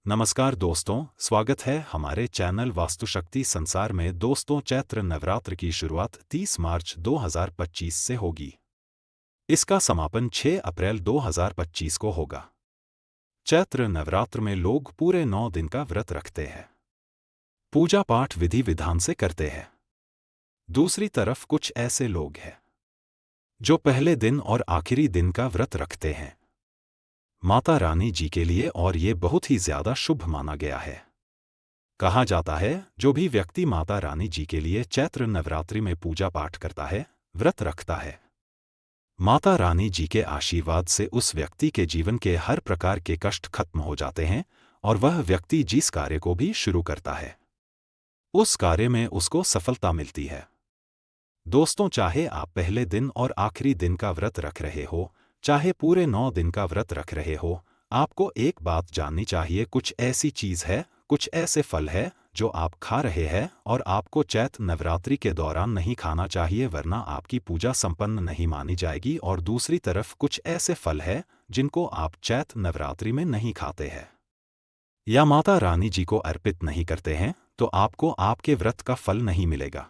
नमस्कार दोस्तों, स्वागत है हमारे चैनल वास्तुशक्ति संसार में। दोस्तों, चैत्र नवरात्र की शुरुआत 30 मार्च 2025 से होगी। इसका समापन 6 अप्रैल 2025 को होगा। चैत्र नवरात्र में लोग पूरे 9 दिन का व्रत रखते हैं, पूजा पाठ विधि विधान से करते हैं। दूसरी तरफ कुछ ऐसे लोग हैं जो पहले दिन और आखिरी दिन का व्रत रखते हैं माता रानी जी के लिए, और ये बहुत ही ज्यादा शुभ माना गया है। कहा जाता है, जो भी व्यक्ति माता रानी जी के लिए चैत्र नवरात्रि में पूजा पाठ करता है, व्रत रखता है, माता रानी जी के आशीर्वाद से उस व्यक्ति के जीवन के हर प्रकार के कष्ट खत्म हो जाते हैं, और वह व्यक्ति जिस कार्य को भी शुरू करता है, उस कार्य में उसको सफलता मिलती है। दोस्तों, चाहे आप पहले दिन और आखिरी दिन का व्रत रख रहे हो, चाहे पूरे 9 दिन का व्रत रख रहे हो, आपको एक बात जाननी चाहिए। कुछ ऐसी चीज है, कुछ ऐसे फल है जो आप खा रहे हैं और आपको चैत्र नवरात्रि के दौरान नहीं खाना चाहिए, वरना आपकी पूजा संपन्न नहीं मानी जाएगी। और दूसरी तरफ कुछ ऐसे फल है जिनको आप चैत्र नवरात्रि में नहीं खाते हैं या माता रानी जी को अर्पित नहीं करते हैं, तो आपको आपके व्रत का फल नहीं मिलेगा।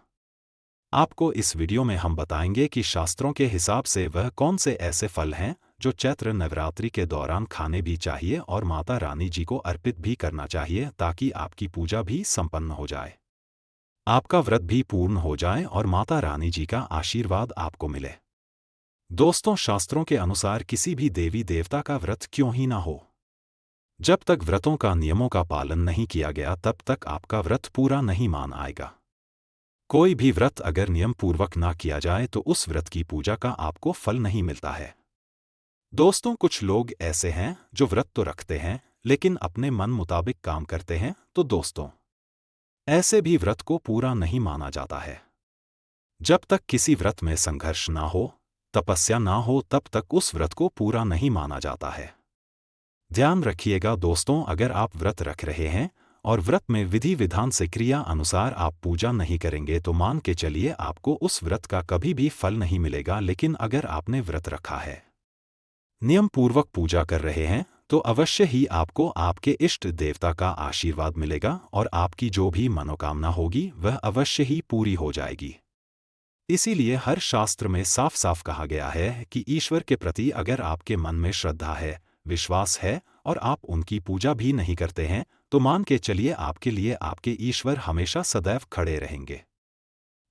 आपको इस वीडियो में हम बताएंगे कि शास्त्रों के हिसाब से वह कौन से ऐसे फल हैं जो चैत्र नवरात्रि के दौरान खाने भी चाहिए और माता रानी जी को अर्पित भी करना चाहिए, ताकि आपकी पूजा भी संपन्न हो जाए, आपका व्रत भी पूर्ण हो जाए और माता रानी जी का आशीर्वाद आपको मिले। दोस्तों, शास्त्रों के अनुसार किसी भी देवी देवता का व्रत क्यों ही ना हो, जब तक व्रतों का नियमों का पालन नहीं किया गया तब तक आपका व्रत पूरा नहीं मान आएगा। कोई भी व्रत अगर नियम पूर्वक ना किया जाए तो उस व्रत की पूजा का आपको फल नहीं मिलता है। दोस्तों, कुछ लोग ऐसे हैं जो व्रत तो रखते हैं लेकिन अपने मन मुताबिक काम करते हैं, तो दोस्तों ऐसे भी व्रत को पूरा नहीं माना जाता है। जब तक किसी व्रत में संघर्ष ना हो, तपस्या ना हो, तब तक उस व्रत को पूरा नहीं माना जाता है। ध्यान रखिएगा दोस्तों, अगर आप व्रत रख रहे हैं और व्रत में विधि विधान से क्रिया अनुसार आप पूजा नहीं करेंगे तो मान के चलिए आपको उस व्रत का कभी भी फल नहीं मिलेगा। लेकिन अगर आपने व्रत रखा है, नियम पूर्वक पूजा कर रहे हैं, तो अवश्य ही आपको आपके इष्ट देवता का आशीर्वाद मिलेगा और आपकी जो भी मनोकामना होगी वह अवश्य ही पूरी हो जाएगी। इसीलिए हर शास्त्र में साफ साफ कहा गया है कि ईश्वर के प्रति अगर आपके मन में श्रद्धा है, विश्वास है और आप उनकी पूजा भी नहीं करते हैं, तो मान के चलिए आपके लिए आपके ईश्वर हमेशा सदैव खड़े रहेंगे।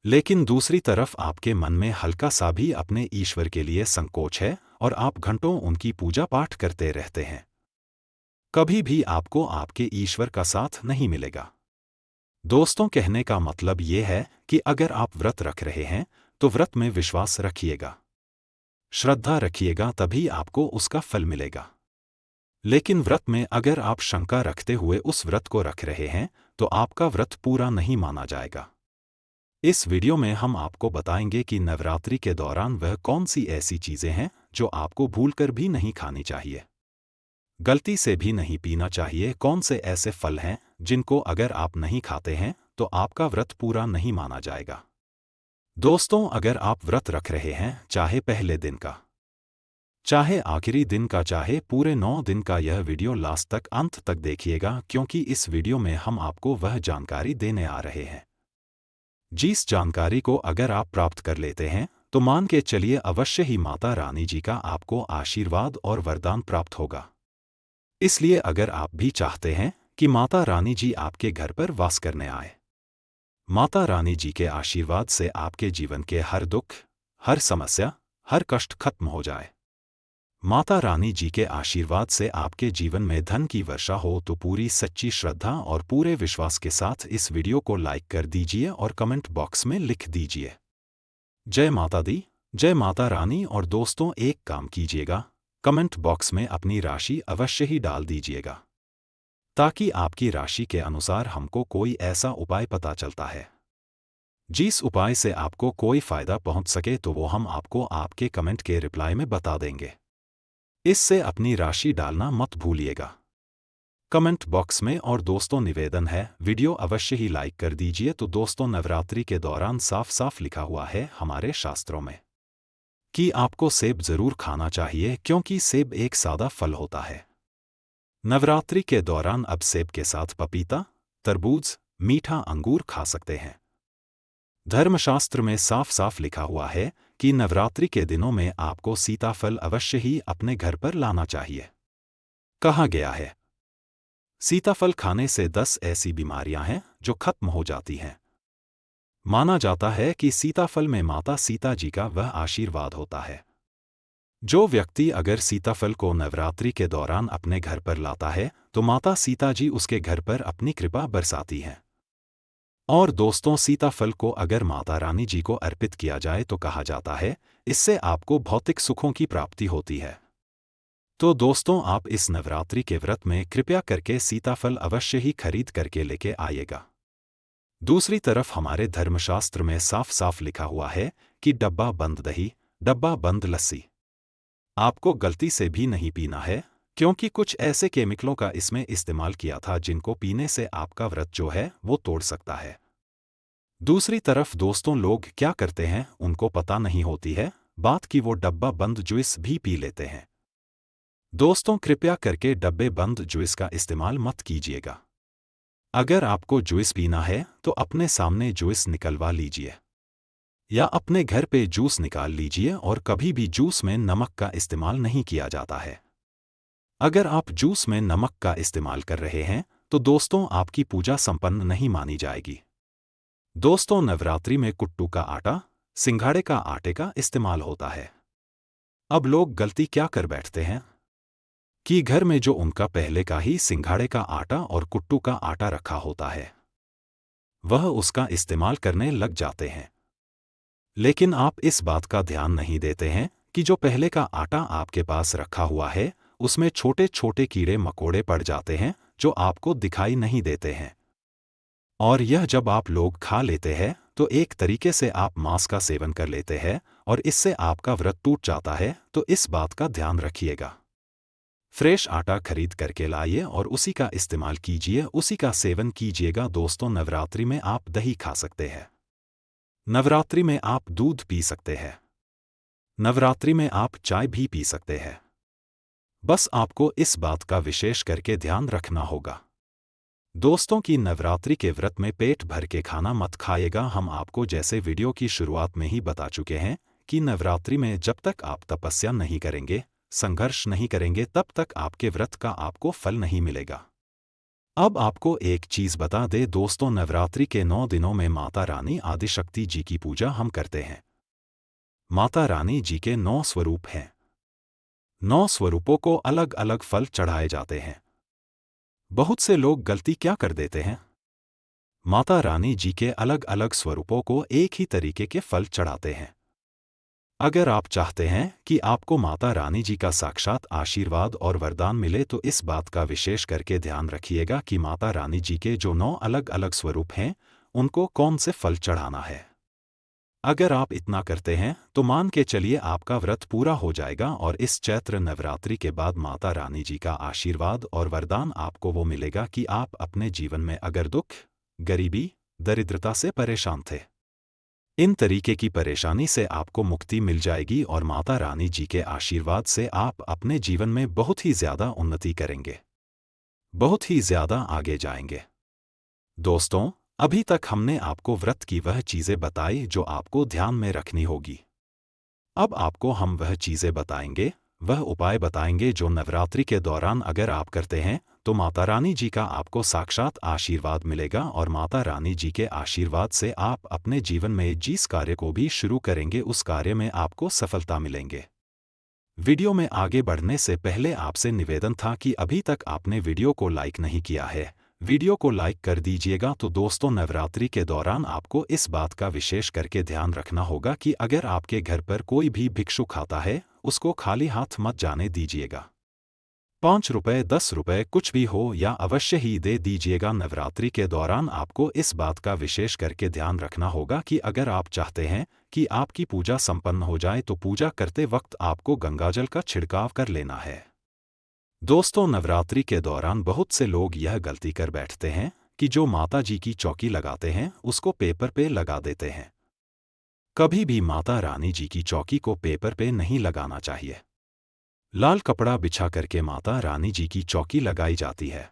लेकिन दूसरी तरफ आपके मन में हल्का सा भी अपने ईश्वर के लिए संकोच है और आप घंटों उनकी पूजा पाठ करते रहते हैं, कभी भी आपको आपके ईश्वर का साथ नहीं मिलेगा। दोस्तों, कहने का मतलब ये है कि अगर आप व्रत रख रहे हैं तो व्रत में विश्वास रखिएगा, श्रद्धा रखिएगा, तभी आपको उसका फल मिलेगा। लेकिन व्रत में अगर आप शंका रखते हुए उस व्रत को रख रहे हैं तो आपका व्रत पूरा नहीं माना जाएगा। इस वीडियो में हम आपको बताएंगे कि नवरात्रि के दौरान वह कौन सी ऐसी चीजें हैं जो आपको भूलकर भी नहीं खानी चाहिए, गलती से भी नहीं पीना चाहिए, कौन से ऐसे फल हैं जिनको अगर आप नहीं खाते हैं तो आपका व्रत पूरा नहीं माना जाएगा। दोस्तों, अगर आप व्रत रख रहे हैं, चाहे पहले दिन का, चाहे आखिरी दिन का, चाहे पूरे 9 दिन का, यह वीडियो लास्ट तक अंत तक देखिएगा, क्योंकि इस वीडियो में हम आपको वह जानकारी देने आ रहे हैं जिस जानकारी को अगर आप प्राप्त कर लेते हैं तो मान के चलिए अवश्य ही माता रानी जी का आपको आशीर्वाद और वरदान प्राप्त होगा। इसलिए अगर आप भी चाहते हैं कि माता रानी जी आपके घर पर वास करने आए, माता रानी जी के आशीर्वाद से आपके जीवन के हर दुख, हर समस्या, हर कष्ट खत्म हो जाए, माता रानी जी के आशीर्वाद से आपके जीवन में धन की वर्षा हो, तो पूरी सच्ची श्रद्धा और पूरे विश्वास के साथ इस वीडियो को लाइक कर दीजिए और कमेंट बॉक्स में लिख दीजिए, जय माता दी, जय माता रानी। और दोस्तों, एक काम कीजिएगा, कमेंट बॉक्स में अपनी राशि अवश्य ही डाल दीजिएगा, ताकि आपकी राशि के अनुसार हमको कोई ऐसा उपाय पता चलता है जिस उपाय से आपको कोई फायदा पहुंच सके, तो वो हम आपको आपके कमेंट के रिप्लाई में बता देंगे। इससे अपनी राशि डालना मत भूलिएगा कमेंट बॉक्स में। और दोस्तों, निवेदन है, वीडियो अवश्य ही लाइक कर दीजिए। तो दोस्तों, नवरात्रि के दौरान साफ साफ लिखा हुआ है हमारे शास्त्रों में कि आपको सेब जरूर खाना चाहिए, क्योंकि सेब एक सादा फल होता है नवरात्रि के दौरान अब सेब के साथ पपीता, तरबूज, मीठा अंगूर खा सकते हैं। धर्मशास्त्र में साफ साफ लिखा हुआ है कि नवरात्रि के दिनों में आपको सीताफल अवश्य ही अपने घर पर लाना चाहिए। कहा गया है, सीताफल खाने से 10 ऐसी बीमारियां हैं जो खत्म हो जाती हैं। माना जाता है कि सीताफल में माता सीता जी का वह आशीर्वाद होता है। जो व्यक्ति अगर सीताफल को नवरात्रि के दौरान अपने घर पर लाता है तो माता सीता जी उसके घर पर अपनी कृपा बरसाती हैं। और दोस्तों, सीताफल को अगर माता रानी जी को अर्पित किया जाए तो कहा जाता है इससे आपको भौतिक सुखों की प्राप्ति होती है। तो दोस्तों, आप इस नवरात्रि के व्रत में कृपया करके सीताफल अवश्य ही खरीद करके लेके आइएगा। दूसरी तरफ हमारे धर्मशास्त्र में साफ साफ लिखा हुआ है कि डब्बा बंद दही, डब्बा बंद लस्सी आपको गलती से भी नहीं पीना है, क्योंकि कुछ ऐसे केमिकलों का इसमें इस्तेमाल किया था जिनको पीने से आपका व्रत जो है वो तोड़ सकता है। दूसरी तरफ दोस्तों, लोग क्या करते हैं उनको पता नहीं होती है बात कि वो डब्बा बंद जूस भी पी लेते हैं। दोस्तों, कृपया करके डब्बे बंद जूस का इस्तेमाल मत कीजिएगा। अगर आपको जूस पीना है तो अपने सामने जूस निकलवा लीजिए या अपने घर पे जूस निकाल लीजिए, और कभी भी जूस में नमक का इस्तेमाल नहीं किया जाता है। अगर आप जूस में नमक का इस्तेमाल कर रहे हैं तो दोस्तों आपकी पूजा संपन्न नहीं मानी जाएगी। दोस्तों, नवरात्रि में कुट्टू का आटा, सिंघाड़े का आटे का इस्तेमाल होता है। अब लोग गलती क्या कर बैठते हैं कि घर में जो उनका पहले का ही सिंघाड़े का आटा और कुट्टू का आटा रखा होता है वह उसका इस्तेमाल करने लग जाते हैं। लेकिन आप इस बात का ध्यान नहीं देते हैं कि जो पहले का आटा आपके पास रखा हुआ है उसमें छोटे छोटे कीड़े मकोड़े पड़ जाते हैं जो आपको दिखाई नहीं देते हैं, और यह जब आप लोग खा लेते हैं तो एक तरीके से आप मांस का सेवन कर लेते हैं और इससे आपका व्रत टूट जाता है। तो इस बात का ध्यान रखिएगा। फ्रेश आटा खरीद करके लाइए और उसी का इस्तेमाल कीजिए, उसी का सेवन कीजिएगा। दोस्तों, नवरात्रि में आप दही खा सकते हैं, नवरात्रि में आप दूध पी सकते हैं, नवरात्रि में आप चाय भी पी सकते हैं। बस आपको इस बात का विशेष करके ध्यान रखना होगा दोस्तों कि नवरात्रि के व्रत में पेट भर के खाना मत खाइएगा। हम आपको जैसे वीडियो की शुरुआत में ही बता चुके हैं कि नवरात्रि में जब तक आप तपस्या नहीं करेंगे, संघर्ष नहीं करेंगे, तब तक आपके व्रत का आपको फल नहीं मिलेगा। अब आपको एक चीज बता दे दोस्तों, नवरात्रि के 9 दिनों में माता रानी आदिशक्ति जी की पूजा हम करते हैं। माता रानी जी के 9 स्वरूप हैं। 9 स्वरूपों को अलग अलग फल चढ़ाए जाते हैं। बहुत से लोग गलती क्या कर देते हैं, माता रानी जी के अलग अलग स्वरूपों को एक ही तरीके के फल चढ़ाते हैं। अगर आप चाहते हैं कि आपको माता रानी जी का साक्षात आशीर्वाद और वरदान मिले तो इस बात का विशेष करके ध्यान रखिएगा कि माता रानी जी के जो 9 अलग अलग स्वरूप हैं उनको कौन से फल चढ़ाना है। अगर आप इतना करते हैं तो मान के चलिए आपका व्रत पूरा हो जाएगा और इस चैत्र नवरात्रि के बाद माता रानी जी का आशीर्वाद और वरदान आपको वो मिलेगा कि आप अपने जीवन में अगर दुख, गरीबी, दरिद्रता से परेशान थे, इन तरीके की परेशानी से आपको मुक्ति मिल जाएगी और माता रानी जी के आशीर्वाद से आप अपने जीवन में बहुत ही ज्यादा उन्नति करेंगे, बहुत ही ज्यादा आगे जाएंगे। दोस्तों, अभी तक हमने आपको व्रत की वह चीजें बताई जो आपको ध्यान में रखनी होगी। अब आपको हम वह चीजें बताएंगे, वह उपाय बताएंगे जो नवरात्रि के दौरान अगर आप करते हैं तो माता रानी जी का आपको साक्षात आशीर्वाद मिलेगा और माता रानी जी के आशीर्वाद से आप अपने जीवन में जिस कार्य को भी शुरू करेंगे उस कार्य में आपको सफलता मिलेंगे। वीडियो में आगे बढ़ने से पहले आपसे निवेदन था कि अभी तक आपने वीडियो को लाइक नहीं किया है, वीडियो को लाइक कर दीजिएगा। तो दोस्तों, नवरात्रि के दौरान आपको इस बात का विशेष करके ध्यान रखना होगा कि अगर आपके घर पर कोई भी भिक्षुक आता है उसको खाली हाथ मत जाने दीजिएगा। 5 रुपए, 10 रुपए कुछ भी हो या अवश्य ही दे दीजिएगा। नवरात्रि के दौरान आपको इस बात का विशेष करके ध्यान रखना होगा कि अगर आप चाहते हैं कि आपकी पूजा संपन्न हो जाए तो पूजा करते वक्त आपको गंगाजल का छिड़काव कर लेना है। दोस्तों, नवरात्रि के दौरान बहुत से लोग यह गलती कर बैठते हैं कि जो माता जी की चौकी लगाते हैं उसको पेपर पे लगा देते हैं। कभी भी माता रानी जी की चौकी को पेपर पे नहीं लगाना चाहिए। लाल कपड़ा बिछा करके माता रानी जी की चौकी लगाई जाती है।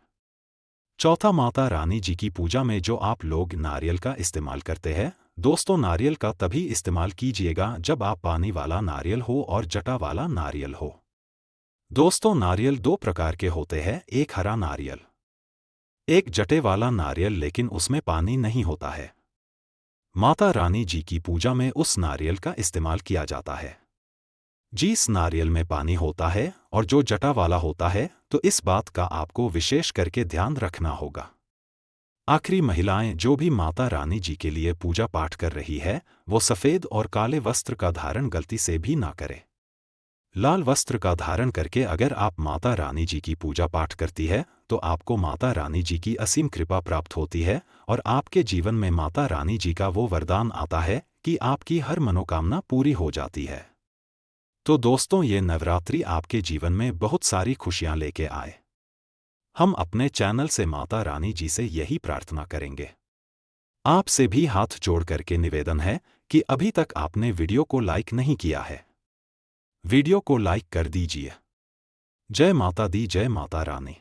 चौथा, माता रानी जी की पूजा में जो आप लोग नारियल का इस्तेमाल करते हैं, दोस्तों नारियल का तभी इस्तेमाल कीजिएगा जब आप पानी वाला नारियल हो और जटा वाला नारियल हो। दोस्तों नारियल दो प्रकार के होते हैं, एक हरा नारियल, एक जटे वाला नारियल, लेकिन उसमें पानी नहीं होता है। माता रानी जी की पूजा में उस नारियल का इस्तेमाल किया जाता है जिस नारियल में पानी होता है, और जो जटा वाला होता है, तो इस बात का आपको विशेष करके ध्यान रखना होगा। आखिरी, महिलाएं जो भी माता रानी जी के लिए पूजा पाठ कर रही है, वो सफ़ेद और काले वस्त्र का धारण गलती से भी ना करे। लाल वस्त्र का धारण करके अगर आप माता रानी जी की पूजा पाठ करती है, तो आपको माता रानी जी की असीम कृपा प्राप्त होती है और आपके जीवन में माता रानी जी का वो वरदान आता है कि आपकी हर मनोकामना पूरी हो जाती है। तो दोस्तों, ये नवरात्रि आपके जीवन में बहुत सारी खुशियां लेके आए। हम अपने चैनल से माता रानी जी से यही प्रार्थना करेंगे। आपसे भी हाथ जोड़ करके निवेदन है कि अभी तक आपने वीडियो को लाइक नहीं किया है, वीडियो को लाइक कर दीजिए। जय माता दी, जय माता रानी।